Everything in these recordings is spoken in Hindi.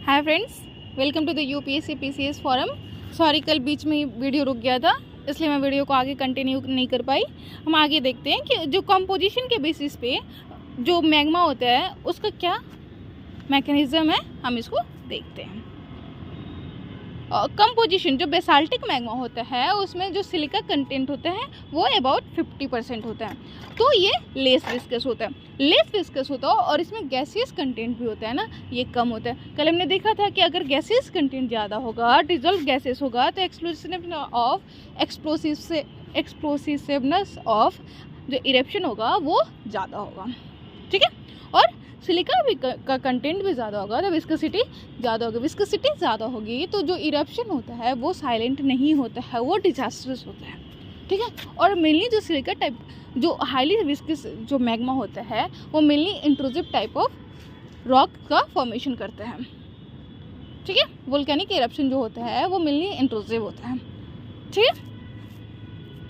Hi friends, welcome to the UPSC PCS forum. Sorry, कल बीच में ही वीडियो रुक गया था, इसलिए मैं वीडियो को आगे कंटिन्यू नहीं कर पाई। हम आगे देखते हैं कि जो कंपोजिशन के बेसिस पे जो मैग्मा होता है उसका क्या मैकेनिज्म है, हम इसको देखते हैं। कंपोजिशन जो बेसाल्टिक मैग्मा होता है उसमें जो सिलिका कंटेंट होता है वो अबाउट 50% होता है, तो ये लेस विस्कस होता है। लेस विस्कस होता है और इसमें गैसियस कंटेंट भी होता है ना, ये कम होता है। कल हमने देखा था कि अगर गैसियस कंटेंट ज़्यादा होगा, डिजॉल्व गैसेस होगा, तो एक्सप्लोसिवनेस ऑफ जो इरेप्शन होगा वो ज़्यादा होगा। ठीक है, और सिलिका भी का कंटेंट भी ज़्यादा होगा तो विस्कोसिटी ज़्यादा होगी। विस्कोसिटी ज़्यादा होगी तो जो इरप्शन होता है वो साइलेंट नहीं होता है, वो डिजास्टर्स होता है। ठीक है, और मेनली जो सिलिका टाइप जो हाईली विस्कस जो मैग्मा होता है वो mainly intrusive type of rock का फॉर्मेशन करते हैं। ठीक है, वोल्केनिक इरप्शन जो होता है वो मेनली इंट्रूसिव होता है। ठीक है,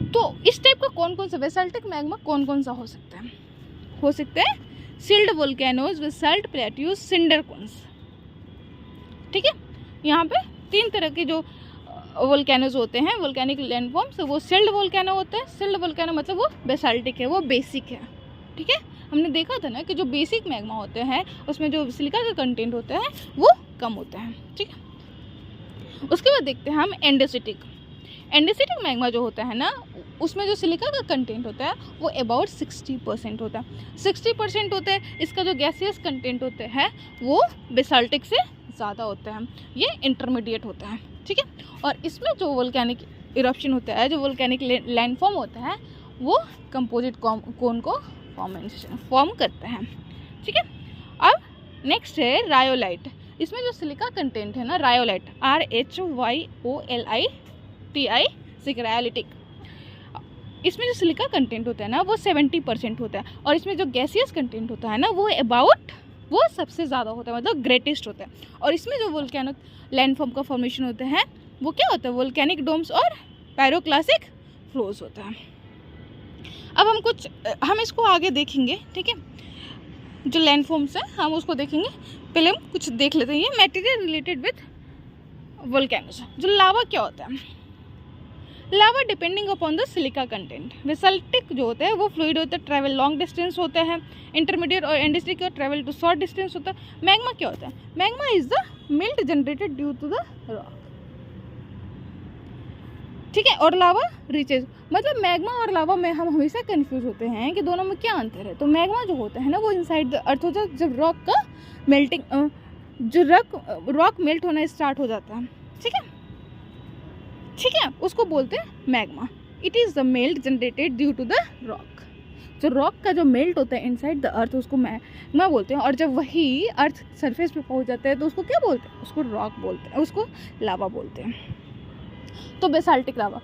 तो इस टाइप का कौन कौन सा बेसाल्टिक मैग्मा कौन कौन सा हो सकता है? हो सकता है shield volcanoes, basalt plateaus, cinder cones. ठीक है, यहाँ पे तीन तरह के जो वोल्केनोज होते हैं, वोल्केनिक लैंडफॉर्म्स, वो सिल्ड वोल्केनो होते हैं। सिल्ड वोल्केनो मतलब वो बेसाल्टिक है, वो बेसिक है। ठीक है, हमने देखा था ना कि जो बेसिक मैग्मा होते हैं उसमें जो सिलिका का कंटेंट होता है वो कम होता है। ठीक है, उसके बाद देखते हैं हम एंडेसिटिक। एंडेसिटिक मैग्मा जो होता है ना उसमें जो सिलिका का कंटेंट होता है वो अबाउट 60% होता है। 60% होता है। इसका जो गैसियस कंटेंट होता है वो बेसाल्टिक से ज़्यादा होता है, ये इंटरमीडिएट होता है। ठीक है, और इसमें जो वोल्केनिक इरप्शन होता है, जो वोल्केनिक लैंडफॉर्म होता है, वो कंपोजिट कोन को फॉर्म करता है। ठीक है, अब नेक्स्ट है रायोलाइट। इसमें जो सिलिका कंटेंट है ना, रायोलाइट, RHYOLITI रायोलिटिक, इसमें जो सिलिका कंटेंट होता है ना वो 70% होता है, और इसमें जो गैसियस कंटेंट होता है ना वो अबाउट वो सबसे ज़्यादा होता है, मतलब ग्रेटेस्ट होता है। और इसमें जो वोल्केनिक लैंडफॉर्म का फॉर्मेशन होता है वो क्या होता है? वोल्केनिक डोम्स और पायरोक्लास्टिक फ्लोज होता है। अब हम इसको आगे देखेंगे। ठीक है, जो लैंडफॉर्म्स है हम उसको देखेंगे। पहले हम कुछ देख लेते हैं ये मटेरियल रिलेटेड विद वोल्केनोज। जो लावा क्या होता है? Lava depending upon the silica content. Basaltic जो होता है वो फ्लूइड होता है, ट्रैवल लॉन्ग डिस्टेंस होता है। इंटरमीडिएट और andesitic travel to short distance होता है। मैग्मा क्या होता है? Magma is the melt generated due to the rock. ठीक है, और लावा रिचेज, मतलब मैग्मा और लावा में हम हमेशा कंफ्यूज होते हैं कि दोनों में क्या अंतर है। तो मैग्मा जो होता है ना वो इनसाइड द अर्थ होता है, जब रॉक का मेल्टिंग जो रॉक मेल्ट होना स्टार्ट हो जाता है। ठीक है, ठीक है, उसको बोलते हैं magma. It is the melt generated due to the rock. जो रॉक का जो मेल्ट होता है इनसाइड द अर्थ उसको मैग्मा बोलते हैं, और जब वही अर्थ सरफेस पे पहुंच जाता है तो उसको क्या बोलते हैं? उसको रॉक बोलते हैं, उसको लावा बोलते हैं। तो बेसाल्टिक लावा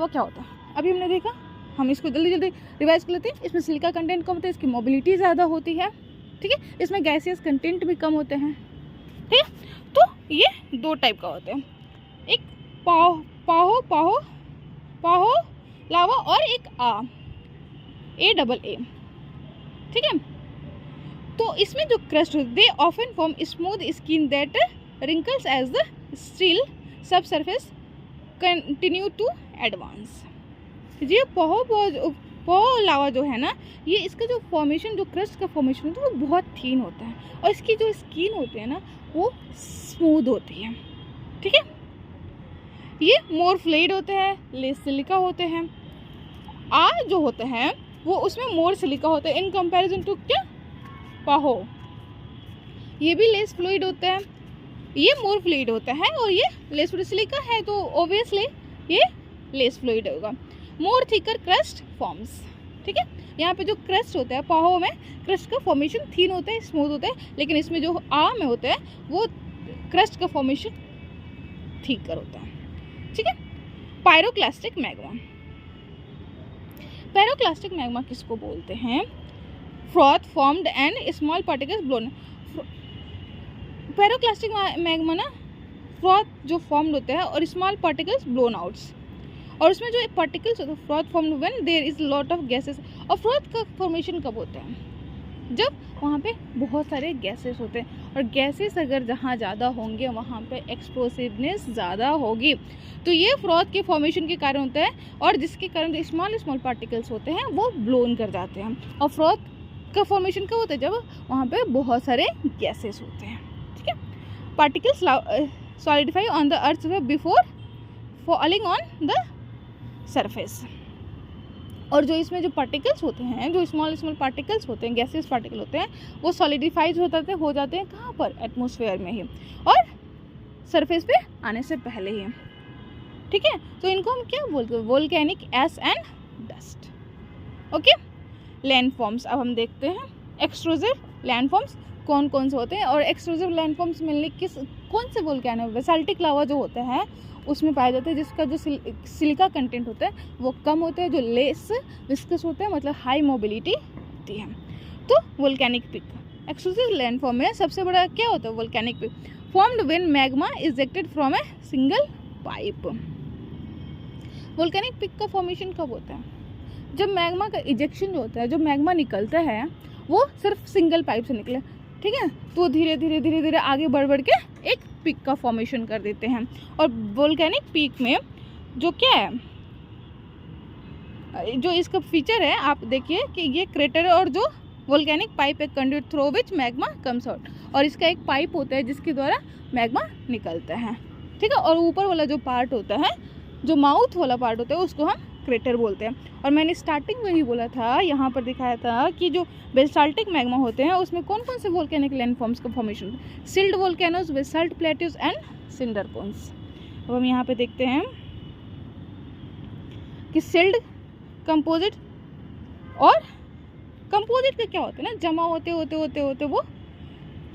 क्या होता है? अभी हमने देखा, हम इसको जल्दी जल्दी रिवाइज कर लेते हैं। इसमें सिलिका कंटेंट कम होता है, इसकी मोबिलिटी ज़्यादा होती है। ठीक है, इसमें गैसियस कंटेंट भी कम होते हैं। ठीक है, तो ये दो टाइप का होता है, एक पाहो लावा और एक AAA। ठीक है, तो इसमें जो क्रस्ट होते they often form smooth skin that wrinkles as the still subsurface continue to advance. ये पाहो लावा जो है ना, ये इसका जो फॉर्मेशन, जो क्रस्ट का फॉर्मेशन होता है वो बहुत थीन होता है, और इसकी जो स्किन होती है ना वो स्मूथ होती है। ठीक है, ये मोर फ्लूइड होते हैं, लेस सिलिका होते हैं। जो होते हैं वो उसमें मोर सिलिका होता है इन कंपैरिजन टू क्या? पाहो। ये भी लेस फ्लूइड होता है, ये मोर फ्लूइड होता है, और ये लेस फ्लूइड। सिलिका है तो ऑब्वियसली ये लेस फ्लूइड होगा। मोर थिकर क्रस्ट फॉर्म्स। ठीक है, यहाँ पे जो क्रस्ट होता है पाहो में, क्रस्ट का फॉर्मेशन थीन होता है, स्मूथ होता है, लेकिन इसमें जो में होता है वो क्रस्ट का फॉर्मेशन थिकर होता है। ठीक है, पायरोक्लास्टिक मैग्मा। पायरोक्लास्टिक मैग्मा किसको बोलते हैं? Froth formed and small particles blown. Pyroclastic magma ना फ्रॉथ जो फॉर्म्ड होता है और स्मॉल पार्टिकल्स ब्लोन आउट्स, और उसमें जो पार्टिकल्स होते हैं froth formed when there is lot of gases. और फ्रॉथ का फॉर्मेशन कब होता है? जब वहाँ पे बहुत सारे गैसेस होते हैं, और गैसेस अगर जहाँ ज़्यादा होंगे वहाँ पे एक्सप्लोसिवनेस ज़्यादा होगी। तो ये फ्रॉथ के फॉर्मेशन के कारण होता है, और जिसके कारण जो स्मॉल स्मॉल पार्टिकल्स होते हैं वो ब्लोन कर जाते हैं। और फ्रॉथ का फॉर्मेशन कब होता है? जब वहाँ पे बहुत सारे गैसेस होते हैं। ठीक है, particles solidify on the earth before falling on the surface. और जो इसमें जो पार्टिकल्स होते हैं, जो स्मॉल स्मॉल पार्टिकल्स होते हैं, गैसेस पार्टिकल होते हैं, वो सॉलिडिफाइज हो जाते हैं कहाँ पर? एटमॉस्फेयर में ही, और सरफेस पे आने से पहले ही। ठीक है, तो इनको हम क्या बोलते हैं? Volcanic ash and dust. Okay, landforms अब हम देखते हैं। एक्सट्रूसिव लैंडफॉर्म्स कौन कौन से होते हैं, और एक्सट्रूसिव लैंडफॉर्म्स मिलने कौन से वोल्केनो? बेसाल्टिक लावा जो होता है उसमें पाया जाता है, जिसका जो सिलिका कंटेंट होता है वो कम होता है, जो लेस विस्कस होता है, मतलब हाई मोबिलिटी होती है। तो वोल्केनिक पिक एक्सट्रूसिव लैंडफॉर्म में सबसे बड़ा क्या होता है? Volcanic peak formed when magma ejected from a single pipe. Volcanic peak का फॉर्मेशन कब होता है? जब मैग्मा का इजेक्शन जो होता है, जो मैग्मा निकलता है वो सिर्फ सिंगल पाइप से निकले। ठीक है, तो धीरे धीरे धीरे धीरे आगे बढ़ के एक पिक का फॉर्मेशन कर देते हैं। और वोल्केनिक पिक में जो क्या है, जो इसका फीचर है, आप देखिए कि ये क्रेटर है, और जो वोल्केनिक पाइप एक conduit through which magma comes out, और इसका एक पाइप होता है जिसके द्वारा मैग्मा निकलता है। ठीक है, और ऊपर वाला जो पार्ट होता है, जो माउथ वाला पार्ट होता है, उसको हम क्रेटर बोलते हैं। और मैंने स्टार्टिंग में ही बोला था, यहाँ पर दिखाया था कि जो बेसाल्टिक मैग्मा होते हैं उसमें कौन कौन से वोल्केनिक लैंडफॉर्म्स का फॉर्मेशन होता है? Shield volcanoes, basalt plateaus and cinder cones. अब हम यहाँ पे देखते हैं कि सिल्ड, कंपोजिट, और कंपोजिट का क्या होता है ना, जमा होते होते होते होते वो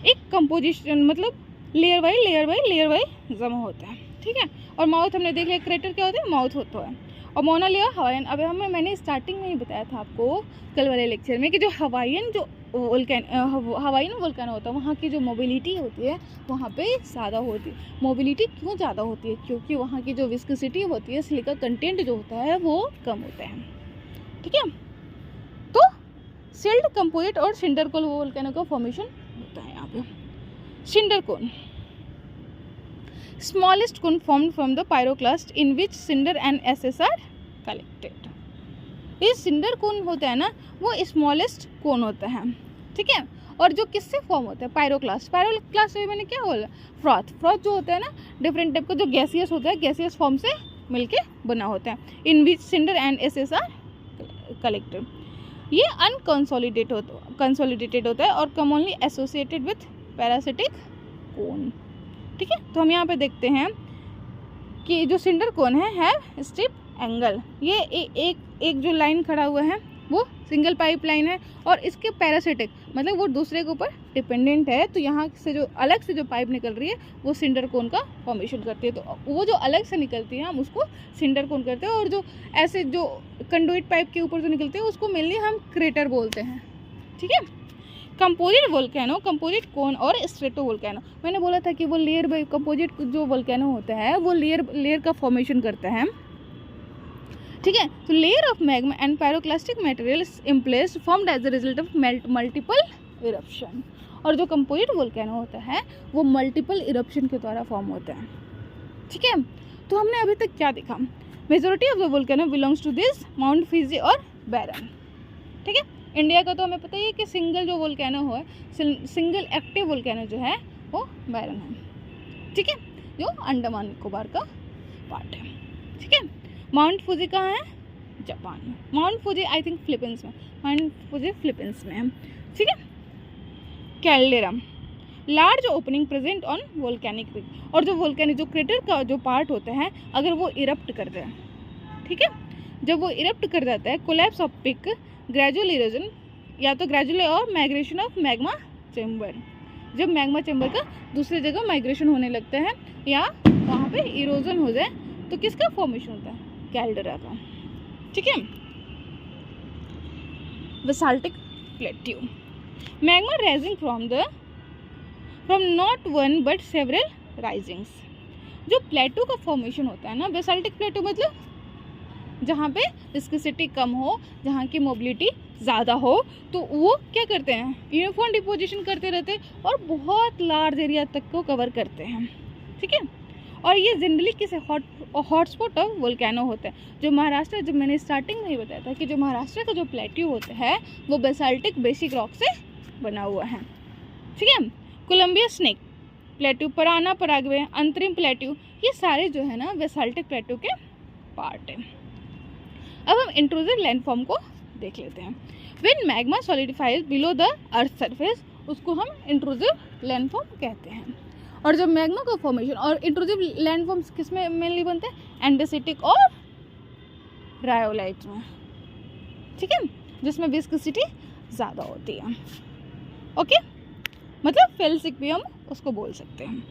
एक कंपोजिशन, मतलब लेयर बाई जमा होता है। ठीक है, और माउथ हमने देख लिया, क्रेटर क्या होता है? माउथ होता है। और मोनालिया हवाईन, अब मैंने स्टार्टिंग में ही बताया था आपको कल वाले लेक्चर में कि जो हवाईन वोल्केनो होता है, वहाँ की जो मोबिलिटी होती है वहाँ पे ज़्यादा होती है। मोबिलिटी क्यों ज़्यादा होती है? क्योंकि वहाँ की जो विस्कोसिटी होती है, सिलिका कंटेंट जो होता है वो कम होता है। ठीक है, तो सिल्ड, कंपोजिट और सिंडर कोन वोल्केनो का फॉर्मेशन होता है यहाँ पे। Cinder cone, smallest cone formed from the pyroclast in which cinder and ashes are collected। ये सिंडर कोन होता है ना, वो स्मॉलेस्ट कोन होता है। ठीक है, और जो किससे फॉर्म होता है? पायरोक्लास्ट। पायरोक्लास्ट में मैंने क्या बोला? फ्रॉथ जो होता है ना, डिफरेंट टाइप का जो गैसियस होता है, गैसियस फॉर्म से मिलके बना होता है। In which cinder and ashes are collected. ये कंसोलिडेटेड होता है और commonly associated with parasitic cone. ठीक है, तो हम यहाँ पे देखते हैं कि जो सिंडर कोन है स्ट्रिप एंगल, ये एक जो लाइन खड़ा हुआ है वो सिंगल पाइप लाइन है, और इसके पैरासिटिक मतलब वो दूसरे के ऊपर डिपेंडेंट है। तो यहाँ से जो अलग से जो पाइप निकल रही है वो सिंडर कोन का फॉर्मेशन करती है। तो वो जो अलग से निकलती है हम उसको सिंडर कोन करते हैं, और जो ऐसे जो कंडुइट पाइप के ऊपर जो निकलते हैं उसको मेनली हम क्रेटर बोलते हैं। ठीक है, कंपोजिट वोल्केनो, कंपोजिट कोन और स्ट्रेटो वोल्केनो, मैंने बोला था कि वो लेयर बाई कंपोजिट जो वोल्केनो होता है वो लेयर का फॉर्मेशन करता है। ठीक है, तो layer of magma and pyroclastic material emplaced formed as a result of multiple eruption. और जो कंपोजिट वोल्केनो होता है वो मल्टीपल इरप्शन के द्वारा फॉर्म होता है। ठीक है, तो हमने अभी तक क्या देखा? Majority of the volcano belongs to this Mount Fuji और बैरन। ठीक है, इंडिया का तो हमें पता ही है कि सिंगल जो वोल्केनो है, सिंगल एक्टिव वोल्केनो जो है वो बैरन है। ठीक है, जो अंडमान निकोबार का पार्ट है। ठीक है, माउंट फूजी कहाँ है? जापान में। Mount Fuji I think Philippines में, माउंट फूजी फिलीपींस में है। ठीक है, caldera, large opening present on volcanic peak, और जो वोल्केनिक जो क्रेटर का जो पार्ट होता है अगर वो इरप्ट कर जाए, ठीक है, जब वो इरप्ट कर जाता है, collapse of peak, gradual erosion, या तो ग्रेजुअल और माइग्रेशन ऑफ मैग्मा चेम्बर, जब मैग्मा चेम्बर का दूसरी जगह माइग्रेशन होने लगता है या वहाँ पे इरोजन हो जाए तो किसका फॉर्मेशन होता है? कैल्डेरा का। ठीक है, basaltic plateau, magma rising from not one but several risings. जो प्लेटू का फॉर्मेशन होता है ना, बेसाल्टिक प्लेटू मतलब जहाँ पे विस्कोसिटी कम हो, जहाँ की मोबिलिटी ज़्यादा हो, तो वो क्या करते हैं, यूनिफॉर्म डिपोजिशन करते रहते हैं और बहुत लार्ज एरिया तक को कवर करते हैं। ठीक है, और ये जनरली किसी हॉटस्पॉट ऑफ वोल्केनो होता है। जो महाराष्ट्र, जो मैंने स्टार्टिंग में ही बताया था कि जो महाराष्ट्र का जो प्लेट्यू होता है वो बेसाल्टिक बेसिक रॉक से बना हुआ है। ठीक है, Columbia Snake plateau, Parana Paraguay, Antrim plateau, ये सारे जो है ना बेसाल्टिक प्लेट्यू के पार्ट है। अब हम इंट्रूसिव लैंडफॉर्म को देख लेते हैं। When magma solidifies below the earth surface, उसको हम इंट्रूसिव लैंडफॉर्म कहते हैं। और जब मैग्मा का फॉर्मेशन, और इंट्रूसिव लैंडफॉर्म्स किस में मेनली बनते हैं, एंडेसिटिक और रायोलाइट में। ठीक है, जिसमें विस्कोसिटी ज़्यादा होती है। ओके, मतलब फेल्सिक भी हम उसको बोल सकते हैं।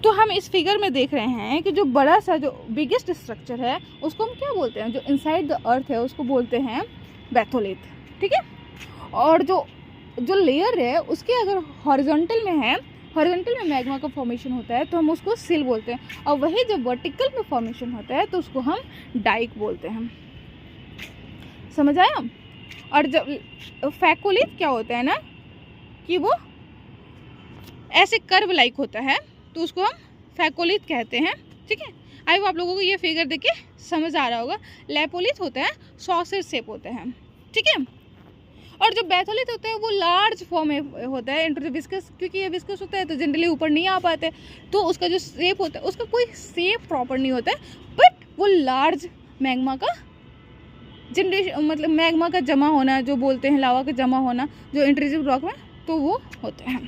तो हम इस फिगर में देख रहे हैं कि जो बड़ा सा जो बिगेस्ट स्ट्रक्चर है उसको हम क्या बोलते हैं, जो इनसाइड द अर्थ है उसको बोलते हैं बैथोलिथ। ठीक है, और जो लेयर है उसके अगर हॉरिजॉन्टल में है, हॉरिजॉन्टल में मैग्मा का फॉर्मेशन होता है तो हम उसको सिल बोलते हैं, और वही जब वर्टिकल में फॉर्मेशन होता है तो उसको हम डाइक बोलते हैं। समझ आया? और जब फैकोलिथ क्या होता है ना कि वो ऐसे कर्व लाइक होता है तो उसको हम फैकोलिथ कहते हैं। ठीक है, आई होप आप लोगों को ये फिगर देख के समझ आ रहा होगा। लैपोलिथ होता है सॉसेज शेप होता है। ठीक है, और जो बैथोलिथ होता है वो लार्ज फॉर्म में होता है, विस्कस, क्योंकि ये विस्कस होता है तो जनरली ऊपर नहीं आ पाते, तो उसका जो शेप होता है उसका कोई शेप प्रॉपर नहीं होता है, बट वो लार्ज मैग्मा का जनरेशन, मतलब मैग्मा का जमा होना, जो बोलते हैं लावा का जमा होना जो इंट्रूसिव रॉक में, तो वो होता है।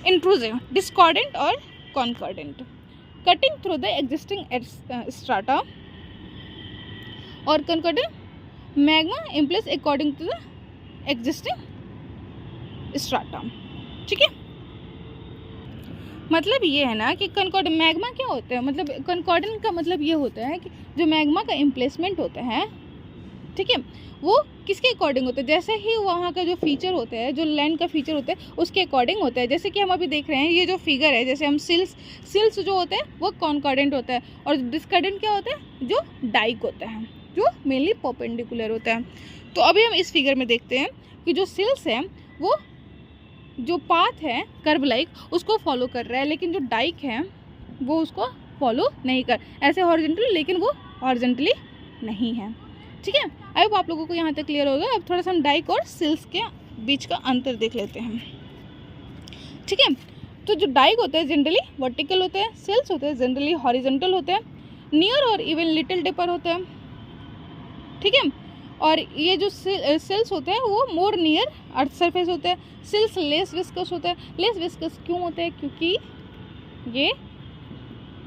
इंट्रूसिव, डिस्कॉर्डेंट और concordant, cutting through the existing strata, और concordant magma emplace according to the existing strata. ठीक है, मतलब ये है ना कि कॉन्कॉर्डेंट मैग्मा क्या होता है, मतलब कॉन्कॉर्डेंट का मतलब ये होता है कि जो मैग्मा का इम्प्लेसमेंट होता है, ठीक है, वो किसके अकॉर्डिंग होता है, जैसे ही वहाँ का जो फीचर होता है, जो लैंड का फीचर होता है उसके अकॉर्डिंग होता है। जैसे कि हम अभी देख रहे हैं ये जो फिगर है, जैसे हम सिल्स जो होते हैं वो कॉन्कॉर्डेंट होता है, और डिस्कॉर्डेंट क्या होता है, जो डाइक होता है, जो मेनली परपेंडिकुलर होता है। तो अभी हम इस फिगर में देखते हैं कि जो सिल्स है वो जो पाथ है कर्व लाइक उसको फॉलो कर रहा है, लेकिन जो डाइक है वो उसको फॉलो नहीं कर, ऐसे हॉरिजॉन्टली, लेकिन वो हॉरिजॉन्टली नहीं है। ठीक है, आई होप आप लोगों को यहाँ तक क्लियर होगा। अब थोड़ा सा हम डाइक और सिल्स के बीच का अंतर देख लेते हैं। ठीक है, तो जो डाइक होता है जनरली वर्टिकल होते हैं, सिल्स होते हैं जनरली हॉरिजॉन्टल होते हैं, नियर और इवन लिटिल डिपर होते हैं। ठीक है, और ये जो सेल्स होते हैं वो मोर नियर अर्थ सरफेस होते हैं। सिल्स लेस विस्कस होते हैं। लेस विस्कस क्यों होते हैं, क्योंकि ये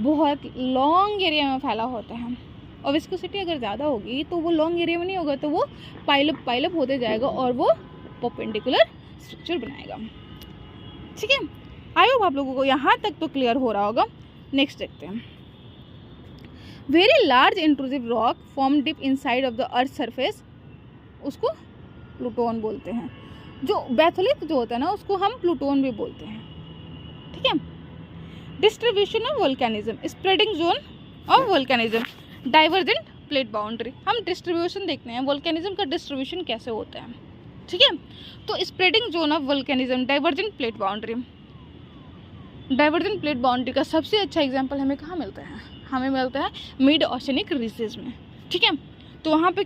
बहुत लॉन्ग एरिया में फैला होता है, और विस्कोसिटी अगर ज़्यादा होगी तो वो लॉन्ग एरिया में नहीं होगा, तो वो पाइलअप होते जाएगा और वो परपेंडिकुलर स्ट्रक्चर बनाएगा। ठीक है, आई होप आप लोगों को यहाँ तक तो क्लियर हो रहा होगा। नेक्स्ट देखते हैं। Very large intrusive rock form deep inside of the earth surface, उसको प्लूटोन बोलते हैं। जो बैथोलिथ जो होता है ना उसको हम प्लूटोन भी बोलते हैं। ठीक है, distribution of volcanism, spreading zone of volcanism, divergent plate boundary. हम डिस्ट्रीब्यूशन देखते हैं वोल्केनिज्म का डिस्ट्रीब्यूशन कैसे होता है। ठीक है, तो spreading zone of volcanism, divergent plate boundary. Divergent plate boundary का सबसे अच्छा एग्जांपल हमें कहाँ मिलता है, हमें मिलता है मिड ओशनिक रीसेस में। ठीक है, तो वहाँ पे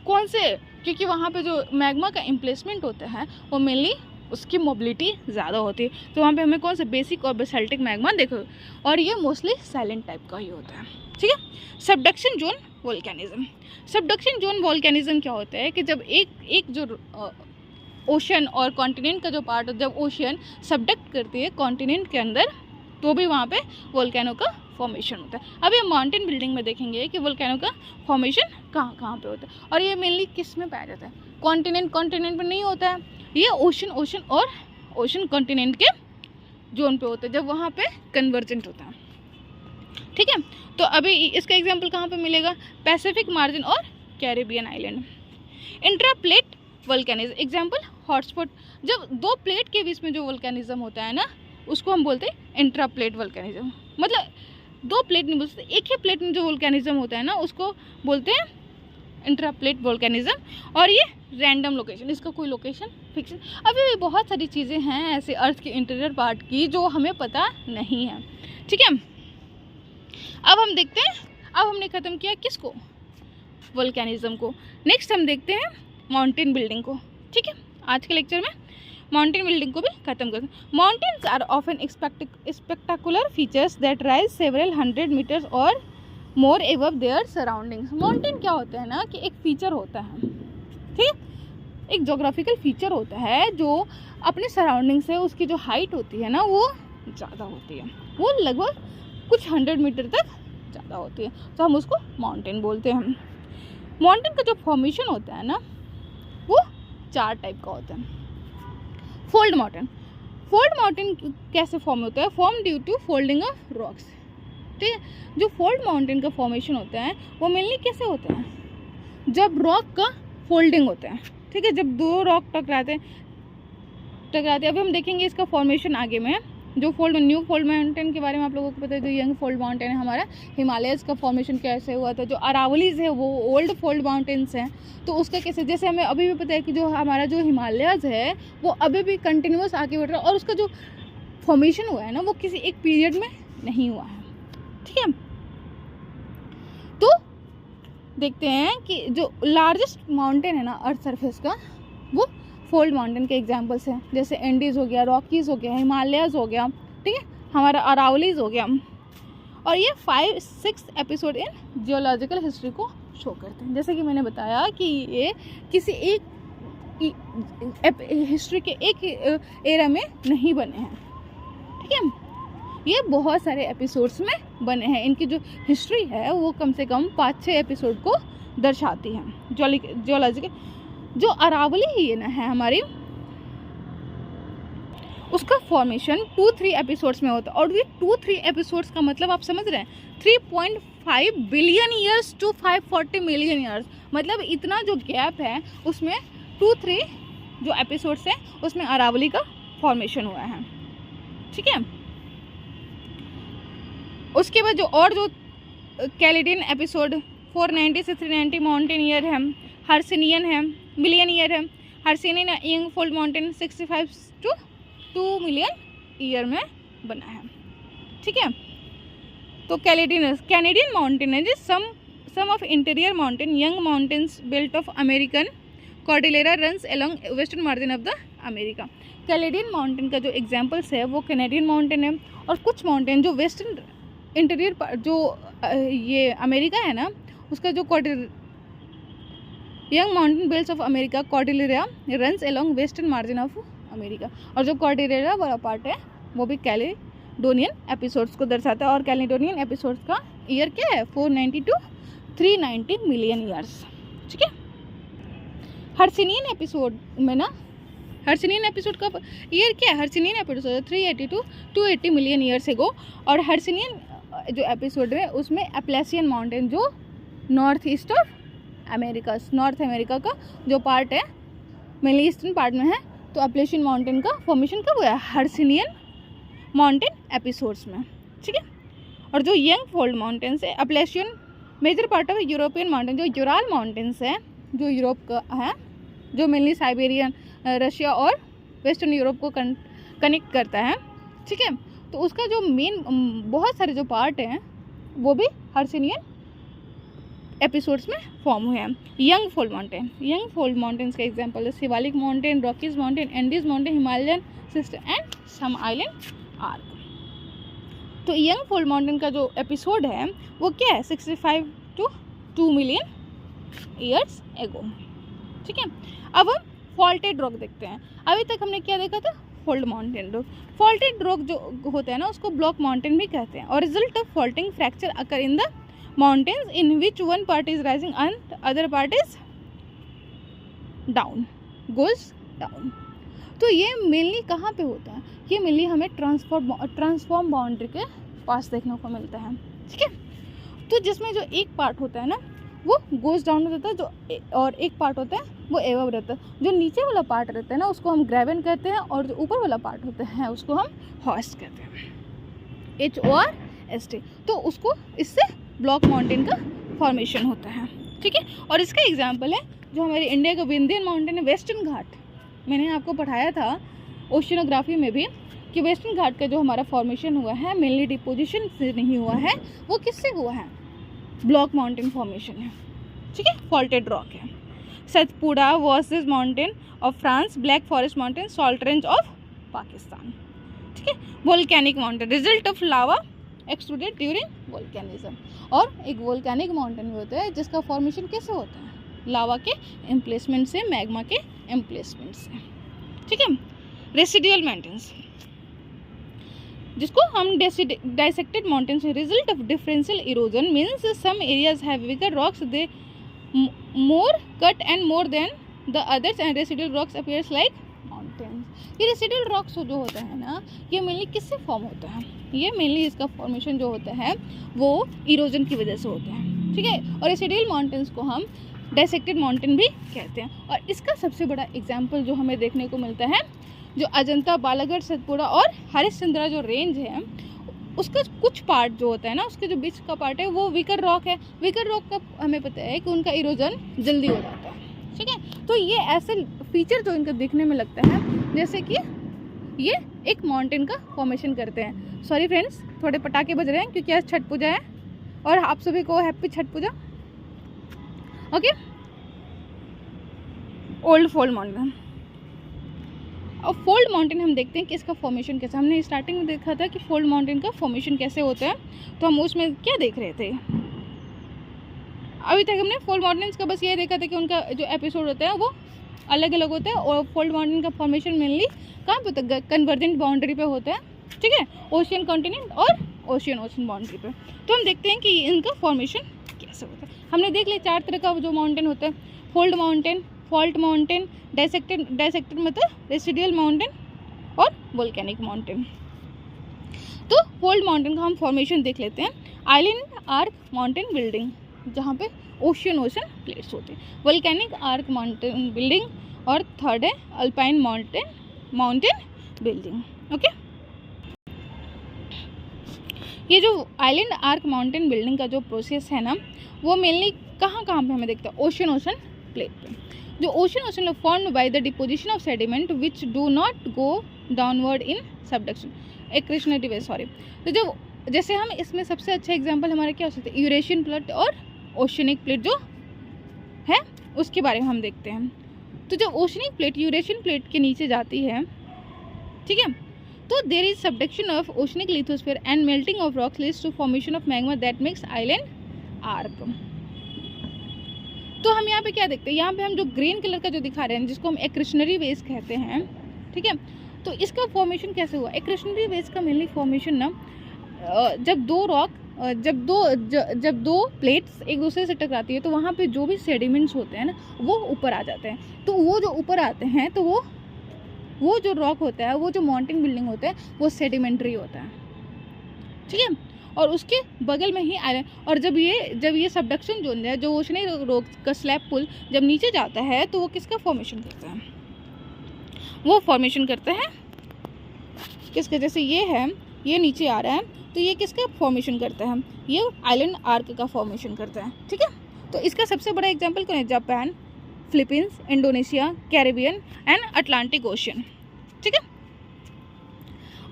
कौन से, क्योंकि वहाँ पे जो मैग्मा का इम्प्लेसमेंट होता है वो मेनली उसकी मोबिलिटी ज़्यादा होती है, तो वहाँ पे हमें कौन सा बेसिक और बेसाल्टिक मैग्मा देखो, और ये मोस्टली साइलेंट टाइप का ही होता है। ठीक है, subduction zone volcanism. Subduction zone volcanism क्या होता है कि जब एक जो ओशन और कॉन्टिनेंट का जो पार्ट, जब ओशन सबडक्ट करती है कॉन्टिनेंट के अंदर, तो भी वहाँ पे वोल्केनो का फॉर्मेशन होता है। अभी हम माउंटेन बिल्डिंग में देखेंगे कि वोल्केनो का फॉर्मेशन कहाँ पे होता है, और ये मेनली किस में पाया जाता है, कॉन्टिनेंट में नहीं होता है, ये ओशन और ओशन कॉन्टिनेंट के जोन पे होता है, जब वहाँ पे कन्वर्जेंट होता है। ठीक है, तो अभी इसका एग्जाम्पल कहाँ पे मिलेगा, पैसिफिक मार्जिन और Caribbean island. Intraplate volcanism, example hotspot, जब दो प्लेट के बीच में जो वोल्केनिज्म होता है ना उसको हम बोलते हैं इंट्राप्लेट वोल्केनिज्म। मतलब दो प्लेट नहीं बोलते, एक ही प्लेट में जो वोल्केनिज्म होता है ना उसको बोलते हैं इंट्रा प्लेट वोल्केनिज्म। और ये रैंडम लोकेशन, इसका कोई लोकेशन फिक्स। अभी भी बहुत सारी चीज़ें हैं ऐसे अर्थ के इंटीरियर पार्ट की जो हमें पता नहीं है, ठीक है। अब हम देखते हैं, अब हमने ख़त्म किया किसको, वोल्केनिज्म को। नेक्स्ट हम देखते हैं माउंटेन बिल्डिंग को, ठीक है। आज के लेक्चर में माउंटेन बिल्डिंग को भी खत्म करते हैं। Mountains are often spectacular features that rise several 100 metres or more above their surroundings. Mountain क्या होता है ना कि एक फीचर होता है, ठीक, एक जोग्राफिकल फीचर होता है जो अपने सराउंडिंग से उसकी जो हाइट होती है ना वो ज़्यादा होती है, वो लगभग कुछ 100 मीटर तक ज़्यादा होती है, तो हम उसको माउंटेन बोलते हैं। माउंटेन का जो फॉर्मेशन होता है ना वो 4 टाइप का होता है। फोल्ड माउंटेन, फोल्ड माउंटेन कैसे फॉर्म होता है, form due to folding of rocks, ठीक है। जो फोल्ड माउंटेन का फॉर्मेशन होता है वो मेनली कैसे होता है, जब रॉक का फोल्डिंग होता है, ठीक है, जब दो रॉक टकराते अभी हम देखेंगे इसका फॉर्मेशन आगे में। जो न्यू फोल्ड माउंटेन के बारे में आप लोगों को पता है, जो यंग फोल्ड माउंटेन है हमारा, हिमालयस का फॉर्मेशन कैसे हुआ था। जो अरावलीज है वो ओल्ड फोल्ड माउंटेन्स हैं, तो उसका कैसे, जैसे हमें अभी भी पता है कि जो हमारा जो हिमालयस है वो अभी भी कंटिन्यूस आगे बढ़ रहा है और उसका जो फॉर्मेशन हुआ है ना वो किसी एक पीरियड में नहीं हुआ है, ठीक है। तो देखते हैं कि जो लार्जेस्ट माउंटेन है ना अर्थ सरफेस का वो फोल्ड माउंटेन के एग्जांपल्स हैं, जैसे एंडीज हो गया, रॉकीज हो गया, हिमालयस हो गया, ठीक है, हमारा अरावलीज हो गया। और ये 5-6 एपिसोड इन जियोलॉजिकल हिस्ट्री को शो करते हैं। जैसे कि मैंने बताया कि ये किसी एक हिस्ट्री के एक एरा में नहीं बने हैं, ठीक है, ये बहुत सारे एपिसोड्स में बने हैं। इनकी जो हिस्ट्री है वो कम से कम 5-6 एपिसोड को दर्शाती है। जियोलॉजिकल जो अरावली ही ना है हमारी, उसका फॉर्मेशन 2-3 एपिसोड्स में होता है। और ये 2-3 एपिसोड्स का मतलब आप समझ रहे हैं 3.5 billion years to 540 million years, मतलब इतना जो गैप है उसमें 2-3 जो एपिसोड्स हैं उसमें अरावली का फॉर्मेशन हुआ है, ठीक है। उसके बाद जो कैलेडियन एपिसोड 490 से 390 माउंटेन ईयर है, हर्सिनियन है, मिलियन ईयर है। Hercynian young fold mountain 65 to 2 million year में बना है, ठीक है। तो कैनेडियन माउंटेन है, some of interior mountain young mountains belt of American Cordillera runs along western margin of the America. Canadian mountain का जो एग्जाम्पल्स है वो कैनेडियन माउंटेन है, और कुछ माउंटेन जो वेस्टर्न इंटीरियर जो ये अमेरिका है ना उसका जो young mountain belt of America Cordillera runs along western margin of America. और जो कॉर्डिलेरा वाला पार्ट है वो भी कैलेडोनियन एपिसोड्स को दर्शाता है। और कैलेडोनियन एपिसोड्स का ईयर क्या है 490 to 390 मिलियन ईयर्स, ठीक है। हर्सिनियन एपिसोड में ना, हर्सिनियन एपिसोड का ईयर क्या है, Hercynian episode 380 to 280 million years ago. और हर्सिनियन जो एपिसोड है उसमें एप्लेशियन माउंटेन जो north east of America, north America का जो पार्ट है मेनली ईस्टर्न पार्ट में है, तो एप्लेशियन माउंटेन का फॉर्मेशन कब हुआ है, हर्सिनियन माउंटेन एपिसोड्स में, ठीक है। और जो यंग फोल्ड माउंटेन्स है, Appalachian major part of European mountain, जो यूराल माउंटेन्स है जो यूरोप का है, जो मेनली साइबेरियन, रशिया और वेस्टर्न यूरोप को कनेक्ट करता है, ठीक है। तो उसका जो मेन बहुत सारे जो पार्ट हैं वो भी हर्सिनियन एपिसोड्स में फॉर्म हुए हैं। यंग फोल्ड माउंटेन्स का एग्जांपल है Shivalik mountain, Rockies mountain, Andes mountain, Himalayan system and some island arc. तो यंग फोल्ड माउंटेन का जो एपिसोड है वो क्या है 65 to 2 मिलियन ईयर्स एगो, ठीक है। अब हम फॉल्टेड रॉक देखते हैं। अभी तक हमने क्या देखा था, fold mountain rock. Faulted rock जो होता है ना उसको ब्लॉक माउंटेन भी कहते हैं। और result of faulting fracture occur in the mountains in which one part is rising and other part is down, goes down. तो ये मेनली कहाँ पे होता है, ये मेनली हमें ट्रांसफॉर्म बाउंड्री के पास देखने को मिलता है, ठीक है। तो जिसमें जो एक पार्ट होता है ना वो गोज डाउन रहता है, जो और एक पार्ट होता है वो एवब रहता है। जो नीचे वाला पार्ट रहता है ना उसको हम ग्रेवन कहते हैं, और जो ऊपर वाला पार्ट होता है उसको हम हॉर्स्ट कहते हैं, HOR एस्टे, तो उसको इससे ब्लॉक माउंटेन का फॉर्मेशन होता है, ठीक है। और इसका एग्जांपल है जो हमारे इंडिया का विंध्यन माउंटेन है, वेस्टर्न घाट। मैंने आपको पढ़ाया था ओशिनोग्राफी में भी कि वेस्टर्न घाट का जो हमारा फॉर्मेशन हुआ है मेनली डिपोजिशन से नहीं हुआ है, वो किससे हुआ है, ब्लॉक माउंटेन फॉर्मेशन है, ठीक है, फॉल्टेड रॉक है। Satpura Vosges mountain of France, Black Forest mountain, Salt Range of Pakistan, ठीक है। Volcanic mountain, result of lava extruded during volcanism. और एक वोल्केनिक माउंटेन भी होता है जिसका फॉर्मेशन कैसे होता है, लावा के एम्प्लेसमेंट से, मैग्मा के एम्प्लेसमेंट से, ठीक है। रेसिडुअल माउंटेन्स जिसको हम dissected mountains, result of differential erosion means some areas have weaker rocks, they more cut and more than the others, and residual rocks appears like mountains. ये रेसिडुअल रॉक्स जो होता है ना, ये मेनली किससे फॉर्म होता है, ये मेनली इसका फॉर्मेशन जो होता है वो इरोजन की वजह से होता है, ठीक है। और रेसिडुअल माउंटेन्स को हम डाइसेक्टेड माउंटेन भी कहते हैं। और इसका सबसे बड़ा एग्जाम्पल जो हमें देखने को मिलता है, जो अजंता, बालाघाट, सतपुड़ा और हरिश्चंद्रा जो रेंज है, उसका कुछ पार्ट जो होता है ना, उसके जो बीच का पार्ट है वो वीकर रॉक है। वीकर रॉक का हमें पता है कि उनका इरोजन जल्दी हो जाता है, ठीक है। तो ये ऐसे फीचर जो इनका दिखने में लगता है जैसे कि ये एक माउंटेन का फॉर्मेशन करते हैं। सॉरी फ्रेंड्स, थोड़े पटाखे बज रहे हैं क्योंकि आज छठ पूजा है और आप सभी को हैप्पी छठ पूजा, ओके। ओल्ड फोल्ड माउंटेन, और फोल्ड माउंटेन हम देखते हैं कि इसका फॉर्मेशन कैसा, हमने स्टार्टिंग में देखा था कि फोल्ड माउंटेन का फॉर्मेशन कैसे होता है, तो हम उसमें क्या देख रहे थे, अभी तक हमने फोल्ड माउंटेन्स का बस ये देखा था कि उनका जो एपिसोड होता है वो अलग अलग होता है। और फोल्ड माउंटेन का फॉर्मेशन मेनली कहाँ पे होता है, कन्वर्जेंट बाउंड्री पे होता है, ठीक है, ओशियन कॉन्टिनेंट और ओशियन बाउंड्री पे। तो हम देखते हैं कि इनका फॉर्मेशन कैसे होता है। हमने देख लिया 4 तरह का जो माउंटेन होता है, fold mountain, fault mountain, dissected मतलब रेसिडुअल माउंटेन और वोल्केनिक माउंटेन। तो फोल्ड माउंटेन का हम फॉर्मेशन देख लेते हैं। आइलैंड आर्क माउंटेन बिल्डिंग, जहाँ पे ओशन प्लेट्स होते हैं, वोल्केनिक आर्क माउंटेन बिल्डिंग, और थर्ड है अल्पाइन माउंटेन बिल्डिंग, ओके। ये जो आइलैंड आर्क माउंटेन बिल्डिंग का जो प्रोसेस है ना, वो मेनली कहाँ पे हमें देखते हैं, ओशन प्लेट पे। जो ocean formed by the deposition of sediment which do not go downward in subduction, accretionary वे, सॉरी। तो जो जैसे हम इसमें सबसे अच्छा एग्जांपल हमारा क्या हो सकता है, यूरेशियन प्लेट और ओशनिक प्लेट जो है उसके बारे में हम देखते हैं। तो जब ओशनिक प्लेट यूरेशियन प्लेट के नीचे जाती है, ठीक है, तो there is subduction of oceanic lithosphere and melting of rocks leads to formation of magma that makes island arc. तो हम यहाँ पे क्या देखते हैं, यहाँ पे हम जो ग्रीन कलर का जो दिखा रहे हैं जिसको हम एक्रेशनरी वेव्स कहते हैं, ठीक है। तो इसका फॉर्मेशन कैसे हुआ, एक्रेशनरी वेव्स का मेनली फॉर्मेशन ना जब दो प्लेट्स एक दूसरे से टकराती है तो वहाँ पे जो भी सेडिमेंट्स होते हैं ना वो ऊपर आ जाते हैं। तो वो जो ऊपर आते हैं तो वो जो रॉक होता है, वो जो माउंटेन बिल्डिंग होता है, वो सेडिमेंट्री होता है, ठीक है। और उसके बगल में ही आयरन, और जब ये सबडक्शन जोन है, जो ओशनिक रॉक का स्लैब पुल जब नीचे जाता है तो वो किसका फॉर्मेशन करता है, वो फॉर्मेशन करता है किसका, जैसे ये है, ये नीचे आ रहा है तो ये किसका फॉर्मेशन करता है, ये आइलैंड आर्क का फॉर्मेशन करता है, ठीक है। तो इसका सबसे बड़ा एग्जांपल कौन है, Japan, Philippines, Indonesia, Caribbean and Atlantic ocean, ठीक है।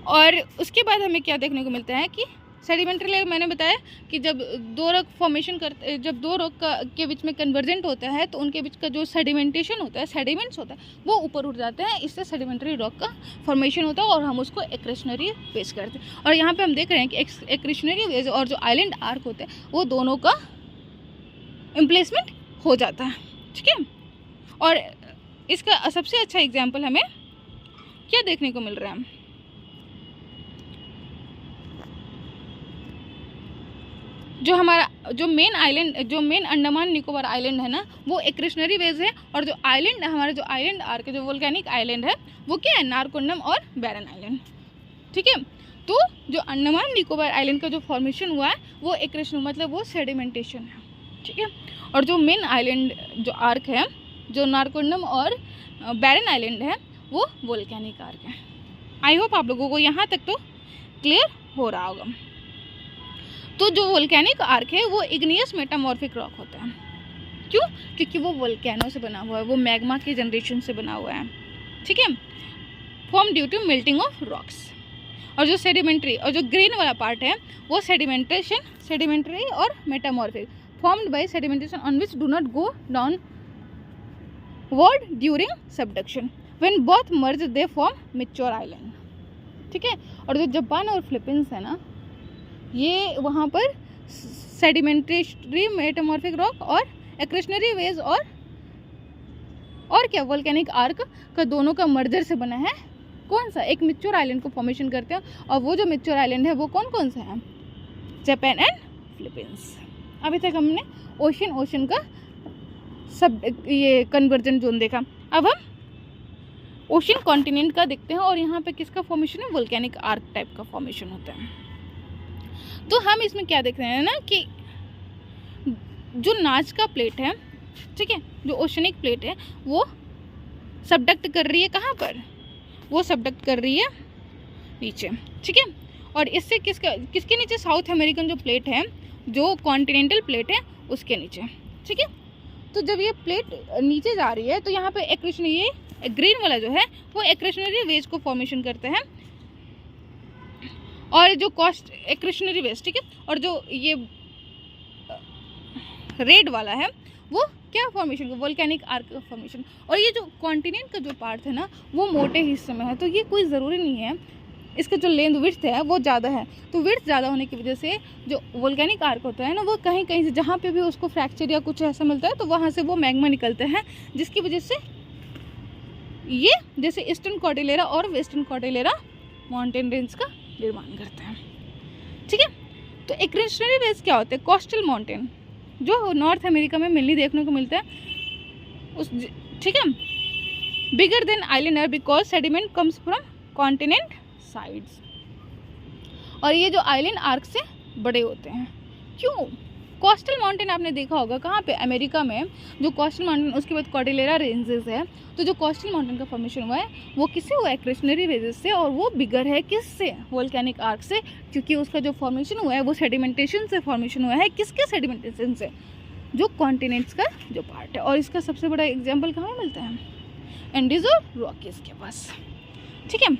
और उसके बाद हमें क्या देखने को मिलता है कि सेडिमेंट्री लेयर, मैंने बताया कि जब दो रॉक फॉर्मेशन करते, जब दो रॉक के बीच में कन्वर्जेंट होता है तो उनके बीच का जो सेडिमेंटेशन होता है, सेडिमेंट्स होता है, वो ऊपर उठ जाते हैं, इससे सेडिमेंट्री रॉक का फॉर्मेशन होता है और हम उसको एक्रेशनरी वेव्स करते हैं। और यहाँ पे हम देख रहे हैं कि एक्रेशनरी वेव्स और जो आइलैंड आर्क होते हैं वो दोनों का एम्प्लेसमेंट हो जाता है, ठीक है। और इसका सबसे अच्छा एग्जाम्पल हमें क्या देखने को मिल रहा है, जो मेन अंडमान निकोबार आइलैंड है ना, वो एक्रेशनरी वेव्स है। और जो आइलैंड हमारा जो आइलैंड आर्क जो वोल्केनिक आइलैंड है वो क्या है, नारकोंडम और बैरन आइलैंड, ठीक है। तो जो अंडमान निकोबार आइलैंड का जो फॉर्मेशन हुआ है वो एक्रेशन मतलब वो सेडिमेंटेशन है, ठीक है। और जो मेन आइलैंड जो आर्क है, जो नारकोंडम और बैरन आइलैंड है, वो वोल्केनिक आर्क है। आई होप आप लोगों को यहाँ तक तो क्लियर हो रहा होगा। तो जो वोल्केनिक आर्क है वो इग्नियस मेटामॉर्फिक रॉक होता है। क्यों? क्योंकि वो वोल्केनो से बना हुआ है, वो मैग्मा के जनरेशन से बना हुआ है, ठीक है, form due to melting of rocks. और जो सेडिमेंट्री और जो ग्रीन वाला पार्ट है वो सेडिमेंट्री और metamorphic, formed by sedimentation on which do not go down word during subduction, when both merge they form mature island, ठीक है। और जो जापान और फिलीपींस है ना, ये वहाँ पर सेडिमेंट्री मेटामॉर्फिक रॉक और एक्रेशनरी वेज और क्या वोल्केनिक आर्क का दोनों का मर्जर से बना है। कौन सा? एक मैच्योर आइलैंड को फॉर्मेशन करते हैं, और वो जो मैच्योर आइलैंड है वो कौन कौन सा है? Japan and Philippines. अभी तक हमने ओशन का सब ये कन्वर्जन जोन देखा। अब हम ओशन कॉन्टिनेंट का देखते हैं, और यहाँ पे किसका फॉर्मेशन है? वोल्केनिक आर्क टाइप का फॉर्मेशन होता है। तो हम इसमें क्या देख रहे हैं ना कि जो नाज़का प्लेट है, ठीक है, जो ओशनिक प्लेट है वो सबडक्ट कर रही है कहाँ पर? वो सबडक्ट कर रही है नीचे, ठीक है। और इससे किसके नीचे? साउथ अमेरिकन जो प्लेट है, जो कॉन्टिनेंटल प्लेट है, उसके नीचे, ठीक है। तो जब ये प्लेट नीचे जा रही है तो यहाँ पे एक्रेशनरी, ये ग्रीन वाला जो है वो एक्रेशनरी वेज को फॉर्मेशन करते हैं, और जो कॉस्ट एक्रेशनरी वेज, ठीक है, और जो ये रेड वाला है वो क्या फॉर्मेशन? वोल्केनिक आर्क का फॉर्मेशन। और ये जो कॉन्टिनेंट का जो पार्ट है ना वो मोटे हिस्से में है, तो ये कोई ज़रूरी नहीं है, इसका जो लेंथ विड्थ है वो ज़्यादा है। तो विड्थ ज़्यादा होने की वजह से जो वोल्केनिक आर्क होता है ना, वो कहीं कहीं से जहाँ पे भी उसको फ्रैक्चर या कुछ ऐसा मिलता है तो वहाँ से वो मैग्मा निकलते हैं, जिसकी वजह से ये जैसे ईस्टर्न कॉर्डिलेरा और वेस्टर्न कॉर्डिलेरा माउंटेन रेंज का निर्माण करते हैं, ठीक है। तो एक्रेशनरी वेज क्या होते हैं? कोस्टल माउंटेन, जो नॉर्थ अमेरिका में मेनली देखने को मिलता है उस, ठीक है, bigger than island are because sediment comes from continent sides. और ये जो आइलैंड आर्क से बड़े होते हैं। क्यों? कोस्टल माउंटेन आपने देखा होगा कहाँ पे? अमेरिका में जो कोस्टल माउंटेन, उसके बाद कॉर्डिलेरा रेंजेस है, तो जो कोस्टल माउंटेन का फॉर्मेशन हुआ है वो किससे हुआ है? एक्रेशनरी वेजेस से, और वो बिगर है किससे? वोल्केनिक आर्क से, क्योंकि उसका जो फॉर्मेशन हुआ है वो सेडिमेंटेशन से फॉर्मेशन हुआ है। किसके सेडिमेंटेशन से? जो कॉन्टिनेंट्स का जो पार्ट है। और इसका सबसे बड़ा एग्जाम्पल कहाँ मिलता है? एंडीज और रॉकीज के पास, ठीक है।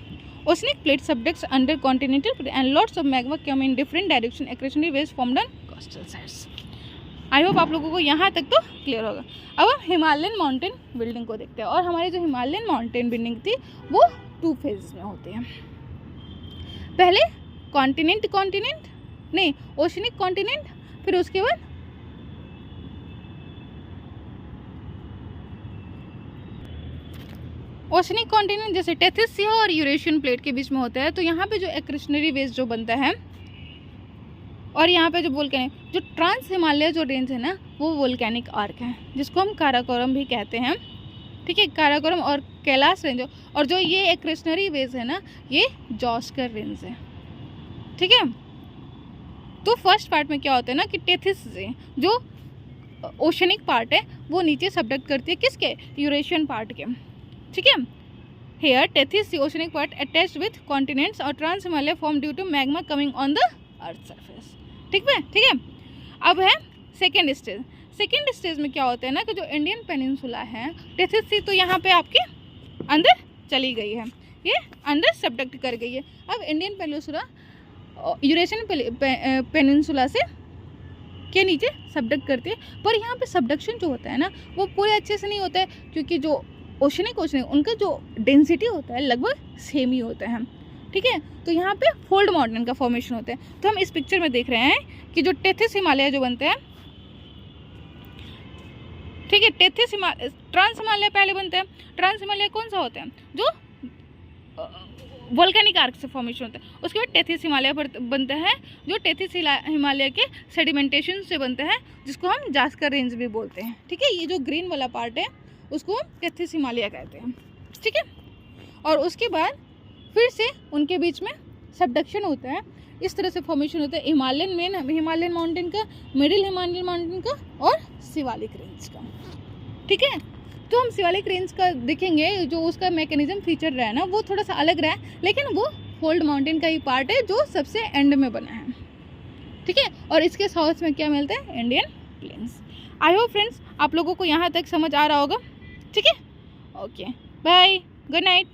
Oceanic plate subducts under continental and lots of magma come in different direction, accretionary wedge formed on coastal sides. I hope आप लोगों को यहाँ तक तो क्लियर होगा। अब हम हिमालयन माउंटेन बिल्डिंग को देखते हैं, और हमारी जो हिमालयन माउंटेन बिल्डिंग थी वो 2 फेज में होती है। पहले कॉन्टिनेंट नहीं, ओशनिक कॉन्टिनेंट, फिर उसके बाद ओशनिक कॉन्टिनेंट, जैसे टेथिस सी और यूरेशियन प्लेट के बीच में होता है। तो यहाँ पे जो एक्रेशनरी वेज जो बनता है, और यहाँ पे जो वोल्केनिक, जो ट्रांस हिमालय जो रेंज है ना, वो वोल्केनिक आर्क है, जिसको हम काराकोरम भी कहते हैं, ठीक है, काराकोरम और कैलाश रेंज। और जो ये एक्रेशनरी वेज है ना, ये जॉस्कर रेंज है, ठीक है। तो फर्स्ट पार्ट में क्या होता है ना कि टेथिस से जो ओशनिक पार्ट है वो नीचे सबडक्ट करती है किसके? यूरेशियन पार्ट के, ठीक है। Here Tethys oceanic part attached with continents और trans Himalaya form due to magma coming on the earth surface, ठीक है। अब है सेकेंड स्टेज। सेकेंड स्टेज में क्या होता है ना कि जो इंडियन पेनिनसुला है, टेथिस सी तो यहाँ पे आपके अंदर चली गई है, ये अंदर सबडक्ट कर गई है। अब इंडियन पेनिनसुला यूरेशियन पेनिनसुला से के नीचे सबडक्ट करती है, पर यहाँ पे सबडक्शन जो होता है ना वो पूरे अच्छे से नहीं होता है, क्योंकि जो ओशनिक उनका जो डेंसिटी होता है लगभग सेम ही होता है, ठीक है। तो यहाँ पे फोल्ड माउंटेन का फॉर्मेशन होता है। तो हम इस पिक्चर में देख रहे हैं कि जो टेथिस हिमालय जो बनते हैं, ठीक है, टेथिस हिमालय, ट्रांस हिमालय पहले बनते हैं। ट्रांस हिमालय कौन सा होता है? जो वोल्केनिक आर्क से फॉर्मेशन होता है। उसके बाद टेथिस हिमालय बनते हैं, जो टेथिस हिमालय के सेडिमेंटेशन से बनते हैं, जिसको हम जास्कर रेंज भी बोलते हैं, ठीक है। ये जो ग्रीन वाला पार्ट है उसको हम टेथिस हिमालय कहते हैं, ठीक है। और उसके बाद फिर से उनके बीच में सबडक्शन होता है, इस तरह से फॉर्मेशन होता है हिमालयन माउंटेन का, मिडिल हिमालयन माउंटेन का और शिवालिक रेंज का, ठीक है। तो हम शिवालिक रेंज का देखेंगे, जो उसका मैकेनिज्म फीचर रहा है ना वो थोड़ा सा अलग रहा है, लेकिन वो फोल्ड माउंटेन का ही पार्ट है जो सबसे एंड में बना है, ठीक है। और इसके साउथ में क्या मिलता है, Indian plains. I hope friends आप लोगों को यहाँ तक समझ आ रहा होगा, ठीक है। Okay bye, good night.